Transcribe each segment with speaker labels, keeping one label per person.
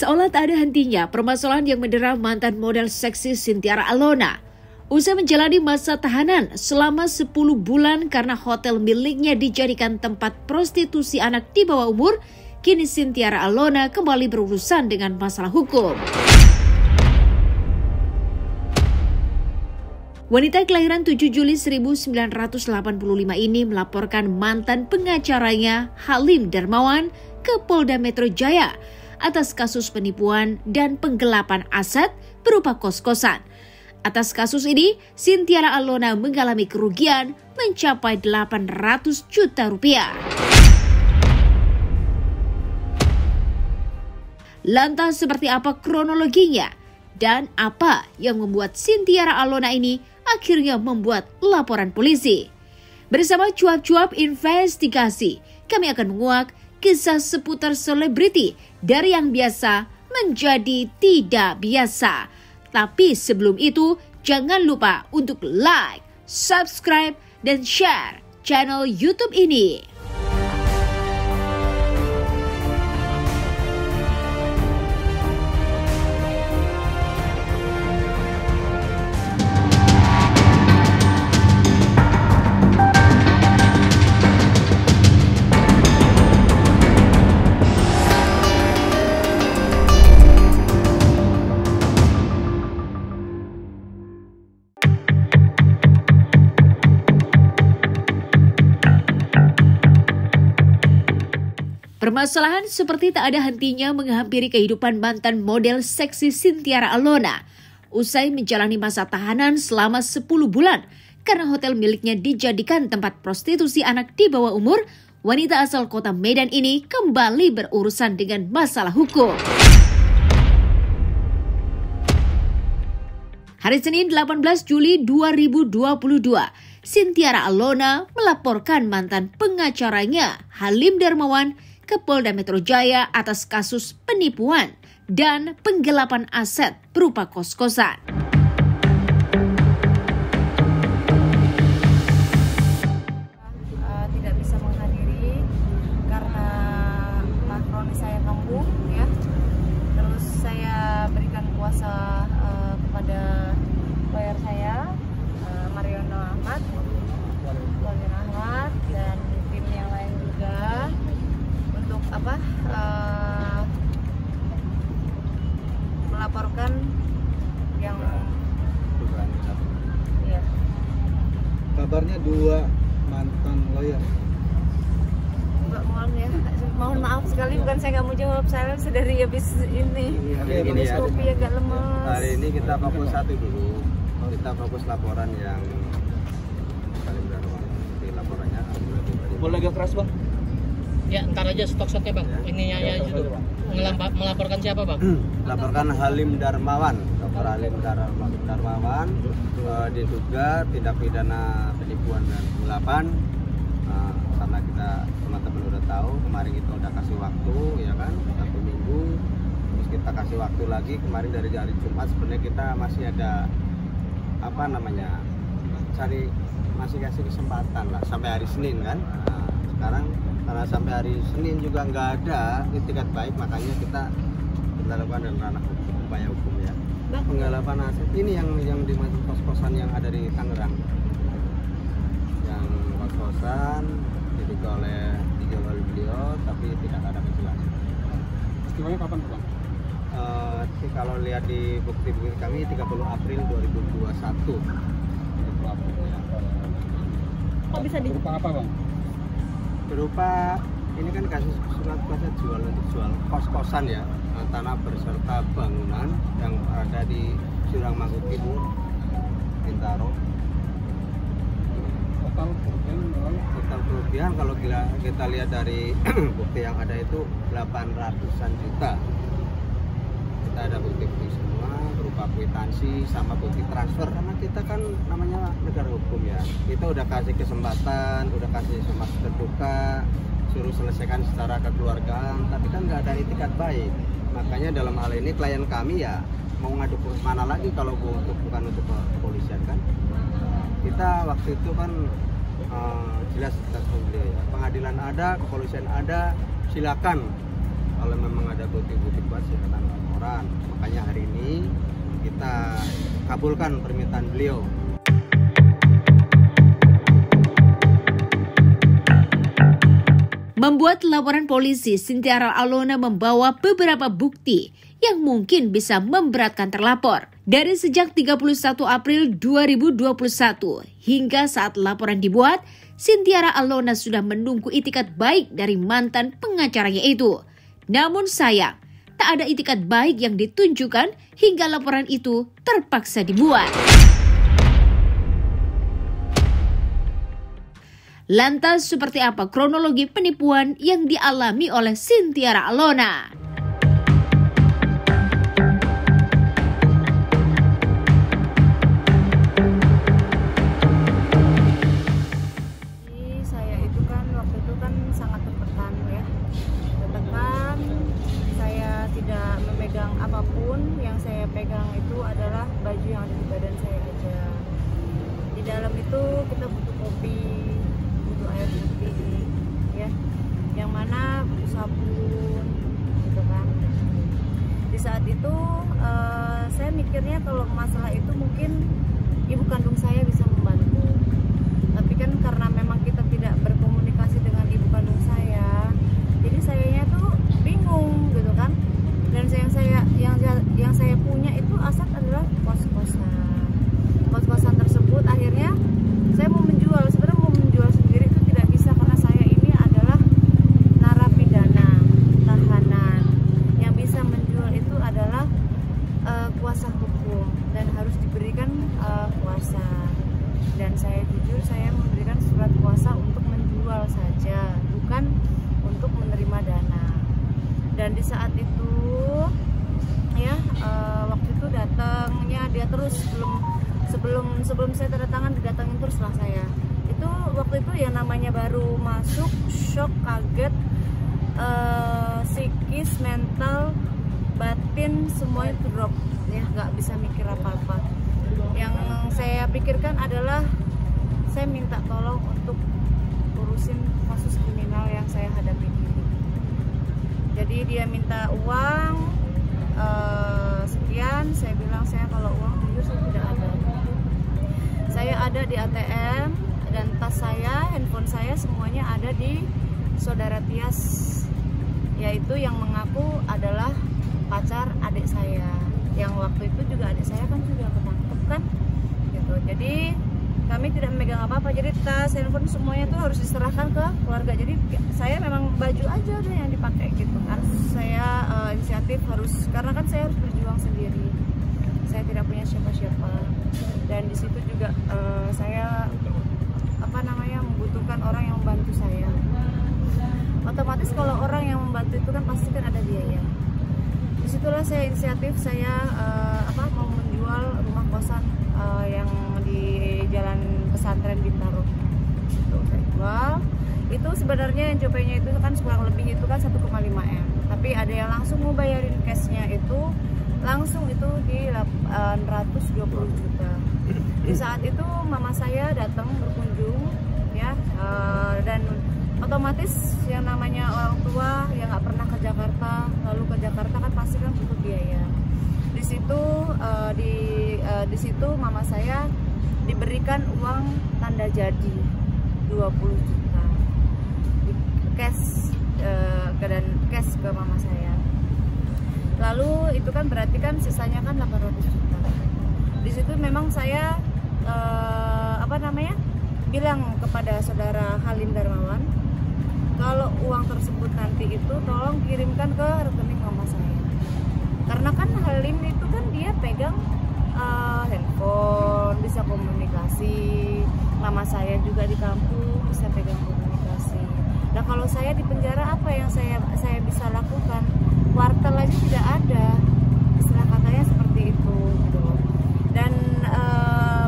Speaker 1: Seolah tak ada hentinya permasalahan yang mendera mantan model seksi Cynthia Alona. Usai menjalani masa tahanan selama 10 bulan karena hotel miliknya dijadikan tempat prostitusi anak di bawah umur, kini Cynthia Alona kembali berurusan dengan masalah hukum. Wanita kelahiran 7 Juli 1985 ini melaporkan mantan pengacaranya Halim Darmawan ke Polda Metro Jaya atas kasus penipuan dan penggelapan aset berupa kos-kosan. Atas kasus ini, Cynthia Alona mengalami kerugian mencapai 800 juta rupiah. Lantas seperti apa kronologinya? Dan apa yang membuat Cynthia Alona ini akhirnya membuat laporan polisi? Bersama cuap-cuap investigasi, kami akan menguak kisah seputar selebriti dari yang biasa menjadi tidak biasa. Tapi sebelum itu, jangan lupa untuk like, subscribe, dan share channel YouTube ini. Permasalahan seperti tak ada hentinya menghampiri kehidupan mantan model seksi Cynthia Alona. Usai menjalani masa tahanan selama 10 bulan karena hotel miliknya dijadikan tempat prostitusi anak di bawah umur, wanita asal kota Medan ini kembali berurusan dengan masalah hukum. Hari Senin 18 Juli 2022, Cynthia Alona melaporkan mantan pengacaranya Halim Darmawan ke Polda Metro Jaya atas kasus penipuan dan penggelapan aset berupa kos-kosan.
Speaker 2: Tidak bisa menghadiri karena makroni saya kambuh, ya. Terus saya berikan kuasa kepada lawyer saya, Mariono Ahmad, dan tim yang lain juga. Untuk melaporkan yang ya.
Speaker 3: Kabarnya 2 mantan lawyer.
Speaker 2: Mohon maaf sekali, bukan saya nggak mau jawab, saya sedari habis ini kopi agak lemes.
Speaker 4: Hari ini kita fokus satu dulu, kita fokus laporan yang paling berarti di laporannya.
Speaker 3: Boleh agak keras, Bang?
Speaker 5: Ya, ntar aja stok-stoknya Bang. Ininya aja itu. Melaporkan siapa Bang?
Speaker 4: Laporkan Halim Darmawan, Dr. Halim Darmawan diduga tindak pidana penipuan dan penggelapan. Karena kita teman-teman udah tahu, kemarin kita udah kasih waktu, ya kan, 1 minggu. Terus kita kasih waktu lagi kemarin dari hari Jumat. Sebenarnya kita masih ada masih kasih kesempatan lah sampai hari Senin kan. Sekarang karena sampai hari Senin juga nggak ada itikat baik, makanya kita lakukan dan ranah hukum, upaya hukum ya. Penggelapan aset ini yang di kos-kosan yang ada di Tangerang, yang kos-kosan diduga oleh beliau, tapi tidak ada kejelasan.
Speaker 3: Peristiwanya kapan, Bang?
Speaker 4: Kalau lihat di bukti-bukti kami 30 April 2021. 30 April ya.
Speaker 2: Kok bisa
Speaker 3: berupa apa, Bang?
Speaker 4: Berupa ini kan kasus surat kuasa jual untuk jual kos-kosan ya, tanah berserta bangunan yang ada di Jurang Mangkuk Timur, Bintaro. Total kerugian kalau kita lihat dari bukti yang ada itu 800-an juta. Kita ada bukti-bukti semua berupa kwitansi sama bukti transfer, karena kita kan namanya negara hukum ya. Kita udah kasih kesempatan, udah kasih semasa terbuka, suruh selesaikan secara kekeluargaan, tapi kan nggak ada itikat baik. Makanya dalam hal ini klien kami ya mau ngadu mana lagi kalau bukan untuk kepolisian kan. Kita waktu itu kan jelas beliau ya, pengadilan ada, kepolisian ada, silakan Kalau memang ada bukti-bukti kuat silakan laporan. Makanya hari ini kita kabulkan permintaan beliau.
Speaker 1: Membuat laporan polisi, Sintiara Alona membawa beberapa bukti yang mungkin bisa memberatkan terlapor. Dari sejak 31 April 2021 hingga saat laporan dibuat, Sintiara Alona sudah menunggu itikat baik dari mantan pengacaranya itu. Namun sayang, tak ada itikat baik yang ditunjukkan hingga laporan itu terpaksa dibuat. Lantas seperti apa kronologi penipuan yang dialami oleh Sintiara Alona?
Speaker 2: Saya itu kan waktu itu kan sangat tertekan ya. Tertekan, saya tidak memegang apapun, yang saya pegang itu adalah baju yang ada di badan saya aja. Di dalam itu kita butuh kopi, air putih ya, yang mana butuh sabun gitu kan. Di saat itu saya mikirnya kalau masalah itu mungkin ibu kandung saya bisa membantu, tapi kan karena memang kita tidak berkomunikasi dengan ibu kandung saya, jadi sayanya tuh bingung gitu kan. Dan yang saya punya itu aset adalah kos-kosan tersebut. Akhirnya saya mau menjual, sebenarnya mau menjual sendiri itu tidak bisa karena saya ini adalah narapidana tahanan. Yang bisa menjual itu adalah kuasa hukum dan harus diberikan kuasa. Dan saya jujur, saya memberikan surat kuasa untuk menjual saja, bukan untuk menerima dana. Dan di saat itu ya waktu itu datangnya dia terus, sebelum saya tanda tangan didatangin terus lah saya. Itu waktu itu ya namanya baru masuk, shock, kaget, psikis, mental, batin semuanya drop ya, nggak bisa mikir apa-apa. Yang saya pikirkan adalah saya minta tolong untuk urusin kasus kriminal yang saya hadapi ini. Jadi dia minta uang sekian, saya bilang saya kalau uang jujur saya tidak ada. Saya ada di ATM dan tas saya, handphone saya semuanya ada di saudara Tias, yaitu yang mengaku adalah pacar adik saya. Yang waktu itu juga adik saya kan juga ketangkep kan, gitu. Jadi kami tidak memegang apa-apa. Jadi tas, handphone semuanya itu harus diserahkan ke keluarga. Jadi saya memang baju aja deh yang dipakai gitu kan. Saya inisiatif harus, karena kan saya harus berjuang sendiri. Saya tidak punya siapa-siapa. Dan di situ juga saya membutuhkan orang yang membantu saya. Otomatis kalau orang yang membantu itu kan pasti kan ada biaya. Disitulah saya inisiatif, saya mau menjual rumah kosan yang di Jalan Pesantren Bintaro. Itu saya jual. Itu sebenarnya NJOP-nya itu kan kurang lebih itu kan 1,5 M. Tapi ada yang langsung mau bayarin cashnya itu langsung itu di 820 juta. Di saat itu mama saya datang berkunjung ya, dan otomatis yang namanya orang tua yang nggak pernah ke Jakarta, lalu ke Jakarta kan pasti kan butuh biaya. Di situ mama saya diberikan uang tanda jadi 20 juta cash, dan cash ke mama saya. Lalu itu kan berarti kan sisanya kan 800 juta. Di situ memang saya bilang kepada saudara Halim Darmawan, kalau uang tersebut nanti itu tolong kirimkan ke rekening mama saya. Karena kan Halim itu kan dia pegang handphone, bisa komunikasi. Mama saya juga di kampung bisa pegang komunikasi. Nah kalau saya di penjara, apa yang saya bisa lakukan? Wartel aja tidak ada, istilah katanya seperti itu gitu. Dan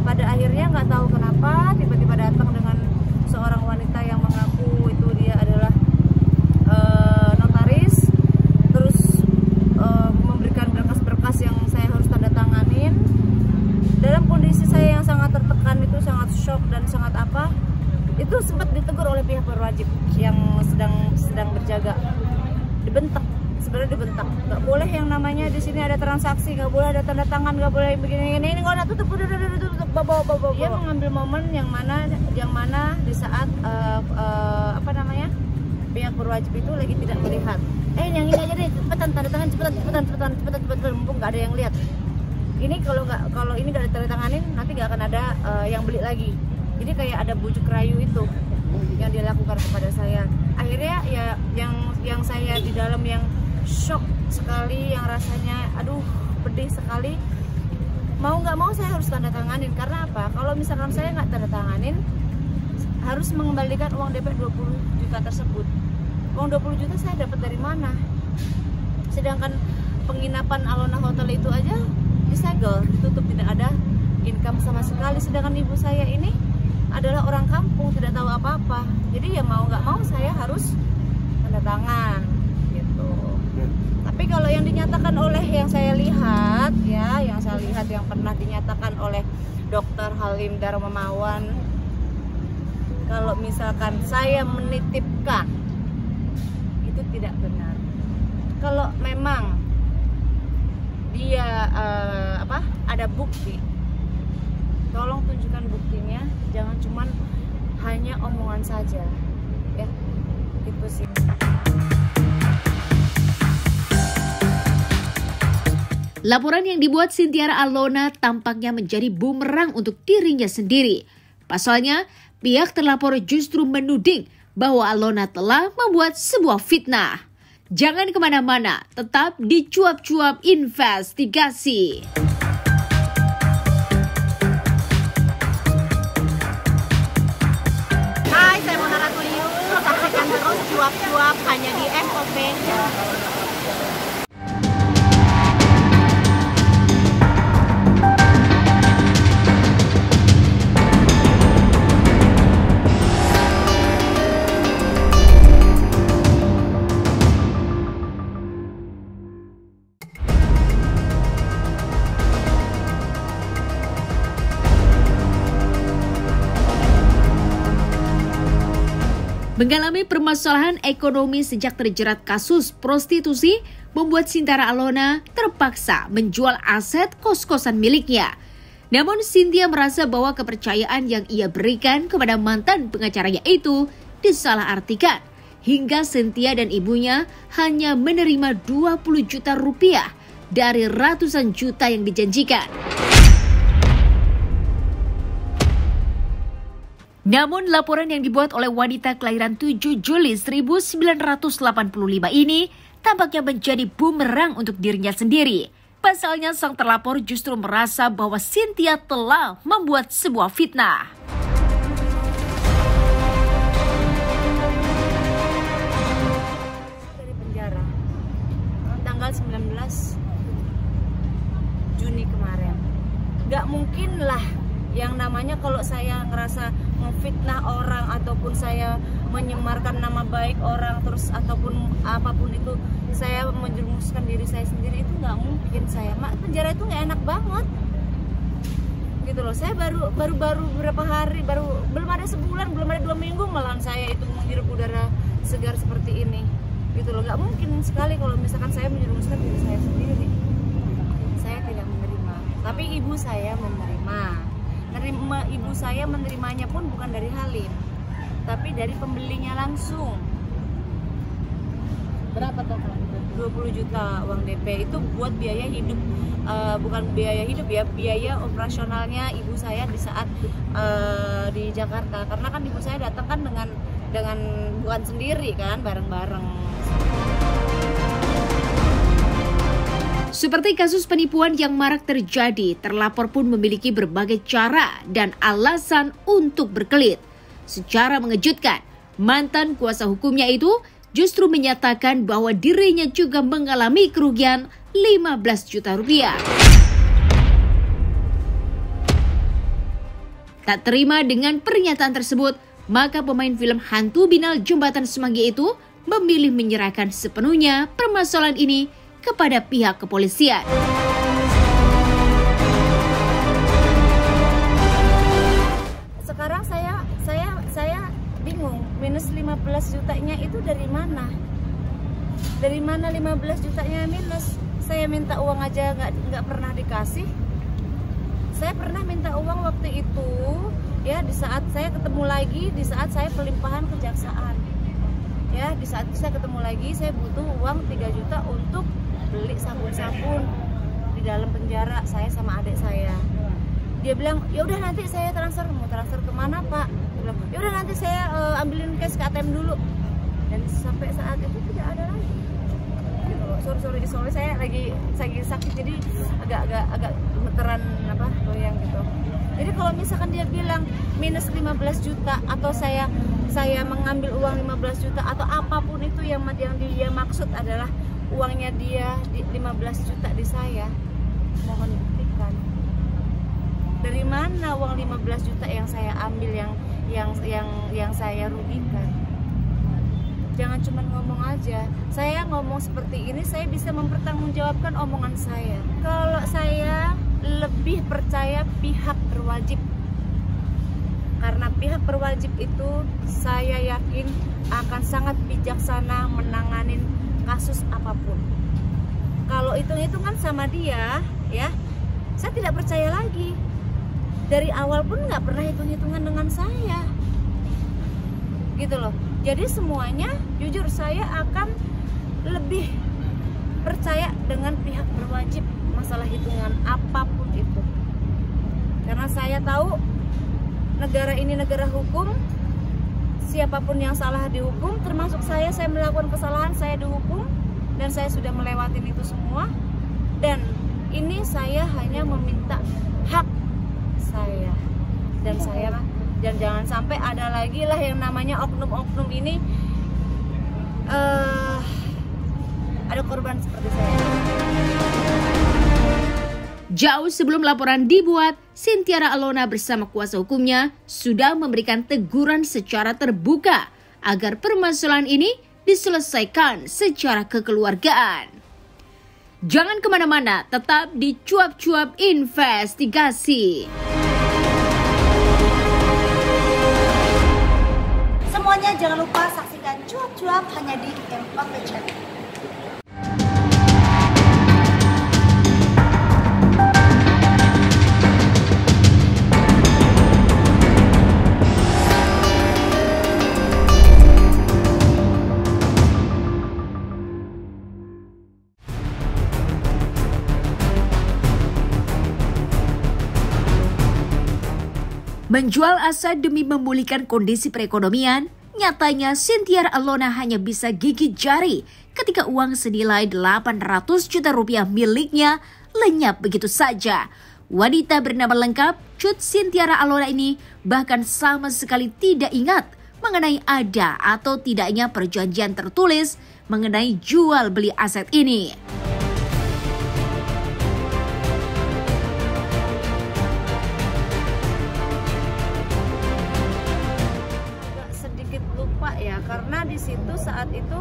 Speaker 2: pada akhirnya nggak tahu kenapa tiba-tiba datang dengan seorang wanita yang mengaku itu dia adalah notaris, terus memberikan berkas-berkas yang saya harus tanda tanganin. Dalam kondisi saya yang sangat tertekan itu, sangat shock dan sangat itu sempat ditegur oleh pihak berwajib yang sedang berjaga, dibentak sebenarnya dibentak, nggak boleh yang namanya di sini ada transaksi, nggak boleh ada tanda tangan, nggak boleh begini ini nggak ada, tutup, bawa. Dia mengambil momen yang mana di saat pihak berwajib itu lagi tidak melihat. Yang ini aja deh, cepetan tanda tangan, cepetan, mumpung nggak ada yang lihat. Ini kalau ini nggak ditandatanganin, nanti nggak akan ada yang beli lagi. Jadi kayak ada bujuk rayu itu yang dilakukan kepada saya. Akhirnya ya yang saya di dalam yang shock sekali, yang rasanya aduh pedih sekali. Mau nggak mau saya harus tanda tanganin, karena apa? Kalau misalkan saya nggak tanda tanganin, harus mengembalikan uang DP 20 juta tersebut. Uang 20 juta saya dapat dari mana? Sedangkan penginapan Alona Hotel itu aja disegel, ditutup, tidak ada income sama sekali. Sedangkan ibu saya ini adalah orang kampung, tidak tahu apa-apa. Jadi ya mau nggak mau saya harus tanda tangan gitu. Tapi kalau yang dinyatakan oleh yang saya lihat yang pernah dinyatakan oleh Dr. Halim Darmamawan, kalau misalkan saya menitipkan, itu tidak benar. Kalau memang dia ada bukti, tolong tunjukkan buktinya, jangan cuman hanya omongan saja, ya. Itu sih.
Speaker 1: Laporan yang dibuat Sintiara Alona tampaknya menjadi bumerang untuk dirinya sendiri. Pasalnya, pihak terlapor justru menuding bahwa Alona telah membuat sebuah fitnah. Jangan kemana-mana, tetap di Cuap-Cuap Investigasi.
Speaker 2: Hai, saya Mona Ratuliu. Saksikan terus Cuap-Cuap hanya di MOP.
Speaker 1: Mengalami permasalahan ekonomi sejak terjerat kasus prostitusi, membuat Sintiara Alona terpaksa menjual aset kos-kosan miliknya. Namun Cynthia merasa bahwa kepercayaan yang ia berikan kepada mantan pengacaranya itu disalahartikan, hingga Cynthia dan ibunya hanya menerima 20 juta rupiah dari ratusan juta yang dijanjikan. Namun laporan yang dibuat oleh wanita kelahiran 7 Juli 1985 ini tampaknya menjadi bumerang untuk dirinya sendiri. Pasalnya sang terlapor justru merasa bahwa Cynthia telah membuat sebuah fitnah.
Speaker 2: Dari penjara tanggal 19 Juni kemarin. Gak mungkin lah yang namanya kalau saya ngerasa memfitnah orang ataupun saya menyemarkan nama baik orang terus ataupun apapun itu, saya menjerumuskan diri saya sendiri, itu nggak mungkin. Saya penjara itu nggak enak banget gitu loh. Saya baru berapa hari, belum ada sebulan, belum ada 2 minggu malah saya itu menghirup udara segar seperti ini gitu loh. Nggak mungkin sekali kalau misalkan saya menjerumuskan diri saya sendiri. Saya tidak menerima, tapi ibu saya menerima. Ibu saya menerimanya pun bukan dari Halim, tapi dari pembelinya langsung.
Speaker 5: Berapa toh?
Speaker 2: 20 juta uang DP itu buat biaya hidup, bukan biaya hidup ya, biaya operasionalnya ibu saya di saat di Jakarta. Karena kan ibu saya datang kan dengan bukan sendiri kan, bareng-bareng.
Speaker 1: Seperti kasus penipuan yang marak terjadi, terlapor pun memiliki berbagai cara dan alasan untuk berkelit. Secara mengejutkan, mantan kuasa hukumnya itu justru menyatakan bahwa dirinya juga mengalami kerugian 15 juta rupiah. Tak terima dengan pernyataan tersebut, maka pemain film hantu binal Jembatan Semanggi itu memilih menyerahkan sepenuhnya permasalahan ini kepada pihak kepolisian.
Speaker 2: Sekarang saya bingung, minus 15 jutanya itu dari mana? Dari mana 15 jutanya minus? Saya minta uang aja nggak pernah dikasih. Saya pernah minta uang waktu itu ya, di saat saya ketemu lagi, di saat saya pelimpahan kejaksaan ya, di saat saya ketemu lagi, saya butuh uang 3 juta untuk beli sabun-sabun di dalam penjara, saya sama adik saya. Dia bilang, ya udah nanti saya transfer. Mau transfer kemana Pak? Dia bilang, ya udah nanti saya ambilin cash ke ATM dulu. Dan sampai saat itu tidak ada lagi. Gitu loh. Sorry, saya lagi sakit, jadi agak gemeteran goyang gitu. Jadi kalau misalkan dia bilang minus 15 juta atau saya mengambil uang 15 juta atau apapun itu yang dia maksud adalah uangnya dia di 15 juta di saya, mohon buktikan. Dari mana uang 15 juta yang saya ambil yang saya rugikan? Jangan cuma ngomong aja. Saya ngomong seperti ini, saya bisa mempertanggungjawabkan omongan saya. Kalau saya lebih percaya pihak berwajib, karena pihak berwajib itu saya yakin akan sangat bijaksana menanganin kasus apapun. Kalau hitung-hitungan sama dia, ya, saya tidak percaya lagi. Dari awal pun nggak pernah hitung-hitungan dengan saya, gitu loh. Jadi semuanya, jujur saya akan lebih percaya dengan pihak berwajib masalah hitungan apapun itu. Karena saya tahu negara ini negara hukum, siapapun yang salah dihukum, termasuk saya melakukan kesalahan, saya dihukum, dan saya sudah melewatin itu semua. Dan ini saya hanya meminta hak saya, dan jangan sampai ada lagi lah yang namanya oknum-oknum ini ada korban seperti saya.
Speaker 1: Jauh sebelum laporan dibuat, Sintiara Alona bersama kuasa hukumnya sudah memberikan teguran secara terbuka agar permasalahan ini diselesaikan secara kekeluargaan. Jangan kemana-mana, tetap di Cuap-Cuap Investigasi.
Speaker 6: Semuanya jangan lupa saksikan Cuap-Cuap hanya di M4 Channel.
Speaker 1: Menjual aset demi memulihkan kondisi perekonomian, nyatanya Sintiara Alona hanya bisa gigit jari ketika uang senilai 800 juta rupiah miliknya lenyap begitu saja. Wanita bernama lengkap Cut Sintiara Alona ini bahkan sama sekali tidak ingat mengenai ada atau tidaknya perjanjian tertulis mengenai jual beli aset ini.
Speaker 2: Karena di situ saat itu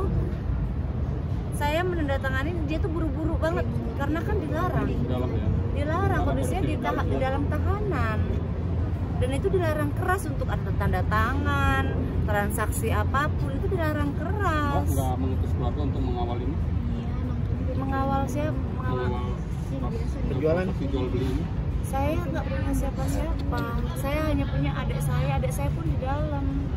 Speaker 2: saya menandatangani, dia tuh buru-buru banget karena kan dilarang. Dilarang, kondisinya di dalam tahanan. Dan itu dilarang keras untuk ada tanda tangan, transaksi apapun itu dilarang keras.
Speaker 3: Nggak mengutus keluarga untuk mengawal ini?
Speaker 2: Iya, mengawal siapa?
Speaker 3: Penjualan jual beli ini?
Speaker 2: Saya nggak punya siapa-siapa. Saya hanya punya adik saya pun di dalam.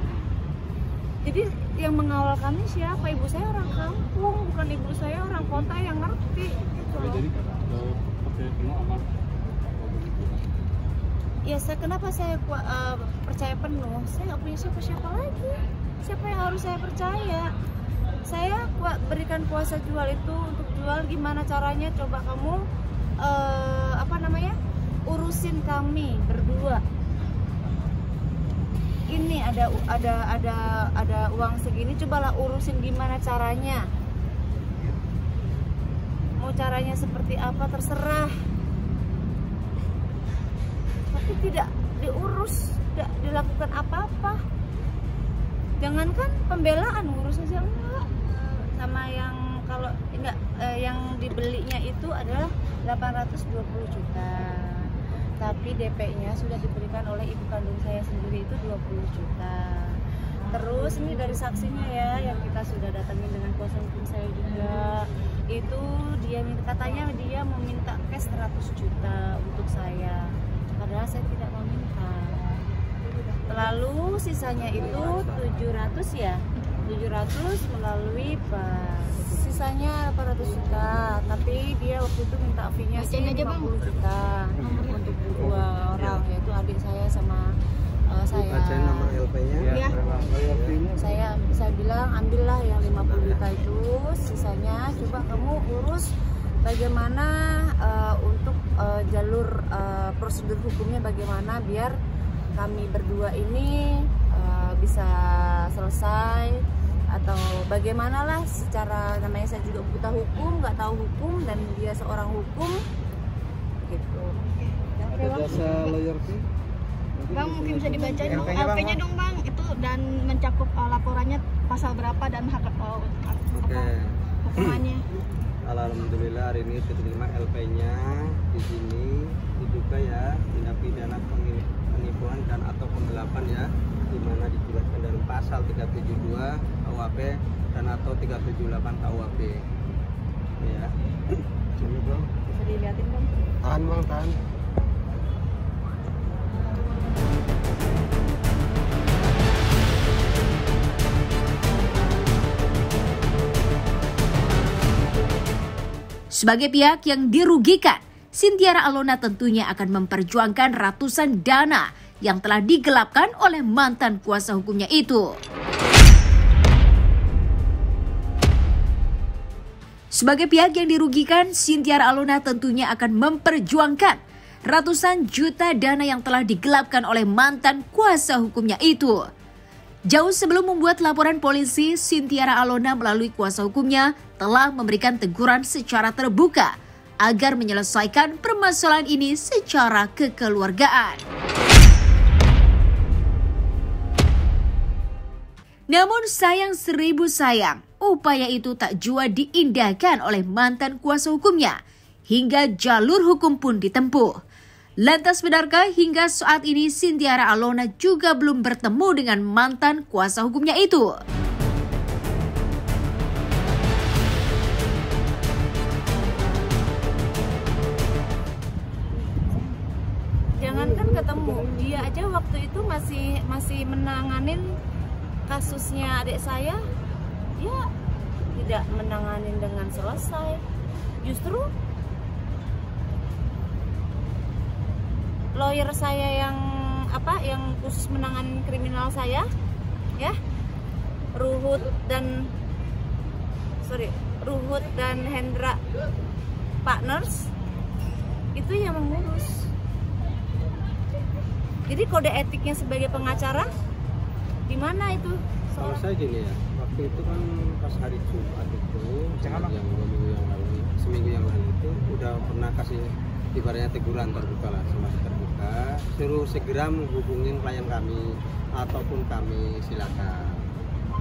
Speaker 2: Jadi yang mengawal kami siapa? Ibu saya orang kampung, bukan ibu saya orang kota yang ngerti. Gitu.
Speaker 3: Jadi percaya penuh apa?
Speaker 2: Ya kenapa saya percaya penuh? Saya nggak punya siapa-siapa lagi. Siapa yang harus saya percaya? Saya berikan kuasa jual itu untuk jual, gimana caranya? Coba kamu urusin kami berdua. Ini ada uang segini, cobalah urusin gimana caranya. Mau caranya seperti apa terserah. Tapi tidak diurus, tidak dilakukan apa-apa. Jangankan pembelaan, ngurus aja enggak. Sama yang kalau enggak yang dibelinya itu adalah 820 juta. Tapi DP-nya sudah diberikan oleh ibu kandung saya sendiri itu 20 juta. Terus ini dari saksinya ya, yang kita sudah datangin dengan kuasa hukum saya juga. Itu dia katanya dia meminta cash 100 juta untuk saya. Padahal saya tidak meminta. Lalu sisanya itu 700 ya. 700 melalui Pak. Sisanya 800 juta, tapi dia waktu itu minta fee-nya sih 50 juta untuk dua orang, yaitu adik saya sama saya.
Speaker 4: Bacain nomor LP-nya.
Speaker 2: Ya. Saya bilang ambillah yang 50 juta itu, sisanya coba kamu urus bagaimana untuk jalur prosedur hukumnya bagaimana biar kami berdua ini bisa selesai, atau bagaimana lah secara, namanya saya juga buta hukum, nggak tahu hukum, dan dia seorang hukum gitu.
Speaker 4: Ada jasa lawyer fee?
Speaker 7: Bang, mungkin bisa dibacain LP-nya dong Bang, itu dan mencakup laporannya pasal berapa dan hukumannya.
Speaker 4: Alhamdulillah hari ini diterima LP-nya di sini, diduga ya tindak pidana penipuan dan atau penggelapan ya, di mana dijelaskan dari pasal 372 KUHP dan atau 378 KUHP. Ya. Sini Bang.
Speaker 2: Bisa dilihatin Bang.
Speaker 4: Tahan Bang, tahan.
Speaker 1: Sebagai pihak yang dirugikan, Sintiara Alona tentunya akan memperjuangkan ratusan dana yang telah digelapkan oleh mantan kuasa hukumnya itu. Sebagai pihak yang dirugikan, Sintiara Alona tentunya akan memperjuangkan ratusan juta dana yang telah digelapkan oleh mantan kuasa hukumnya itu. Jauh sebelum membuat laporan polisi, Sintiara Alona melalui kuasa hukumnya telah memberikan teguran secara terbuka agar menyelesaikan permasalahan ini secara kekeluargaan. Namun sayang seribu sayang, upaya itu tak jua diindahkan oleh mantan kuasa hukumnya, hingga jalur hukum pun ditempuh. Lantas benarkah hingga saat ini Sintiara Alona juga belum bertemu dengan mantan kuasa hukumnya itu?
Speaker 2: Jangankan ketemu, dia aja waktu itu masih menanganin kasusnya adik saya, dia tidak menanganin dengan selesai. Justru lawyer saya yang khusus menangani kriminal saya, ya, Ruhut dan Hendra Partners itu yang mengurus. Jadi kode etiknya sebagai pengacara di mana itu?
Speaker 4: Kalau saya gini ya, waktu itu kan pas hari Jumat itu, yang 2 minggu yang lalu, seminggu yang lalu itu udah pernah kasih ibaratnya teguran terbuka lah, semasa terbuka, suruh segera menghubungin klien kami ataupun kami, silakan.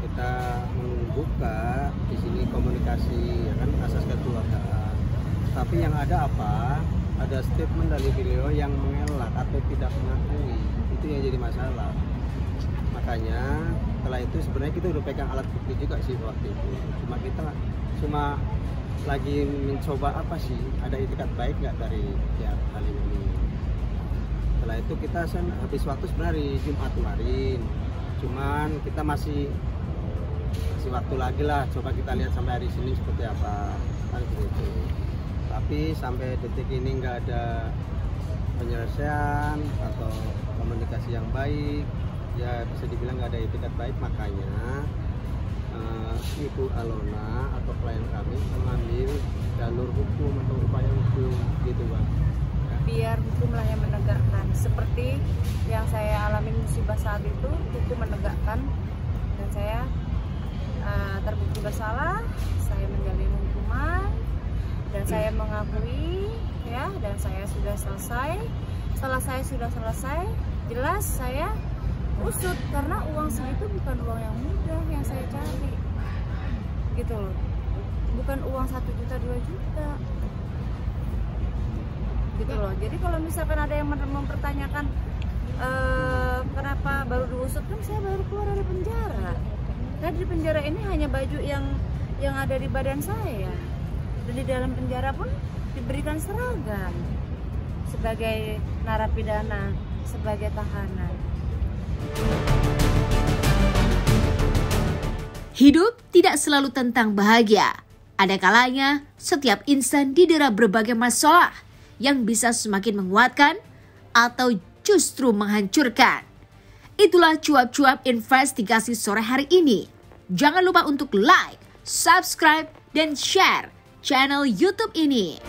Speaker 4: Kita membuka di sini komunikasi, ya kan, asas kekeluargaan. Tapi yang ada apa? Ada statement dari beliau yang mengelak atau tidak mengakui, itu yang jadi masalah. Makanya setelah itu sebenarnya kita udah pegang alat bukti juga sih waktu itu. Cuma lagi mencoba apa sih, ada itikat baik nggak dari pihak kali ini. Setelah itu kita habis waktu sebenarnya Jumat kemarin, cuman kita masih waktu lagi lah, coba kita lihat sampai hari Senin seperti apa kan gitu. Tapi sampai detik ini nggak ada penyelesaian atau komunikasi yang baik, ya bisa dibilang nggak ada itikat baik. Makanya Ibu Alona atau klien kami mengambil jalur hukum atau upaya hukum gitu Bang.
Speaker 2: Biar hukumlah yang menegakkan, seperti yang saya alami musibah saat itu, hukum menegakkan, dan saya terbukti bersalah, saya menjalani hukuman, dan saya mengakui ya, dan saya sudah selesai. Setelah saya sudah selesai, jelas saya usut karena uang segitu bukan uang yang mudah yang saya cari, gitu loh, bukan uang 1 juta 2 juta, gitu loh. Jadi kalau misalkan ada yang mempertanyakan kenapa baru diusut? Kan saya baru keluar dari penjara. Kan di penjara ini hanya baju yang ada di badan saya. Dan di dalam penjara pun diberikan seragam sebagai narapidana, sebagai tahanan.
Speaker 1: Hidup tidak selalu tentang bahagia. Ada kalanya setiap insan didera berbagai masalah yang bisa semakin menguatkan atau justru menghancurkan. Itulah cuap-cuap investigasi sore hari ini. Jangan lupa untuk like, subscribe, dan share channel YouTube ini.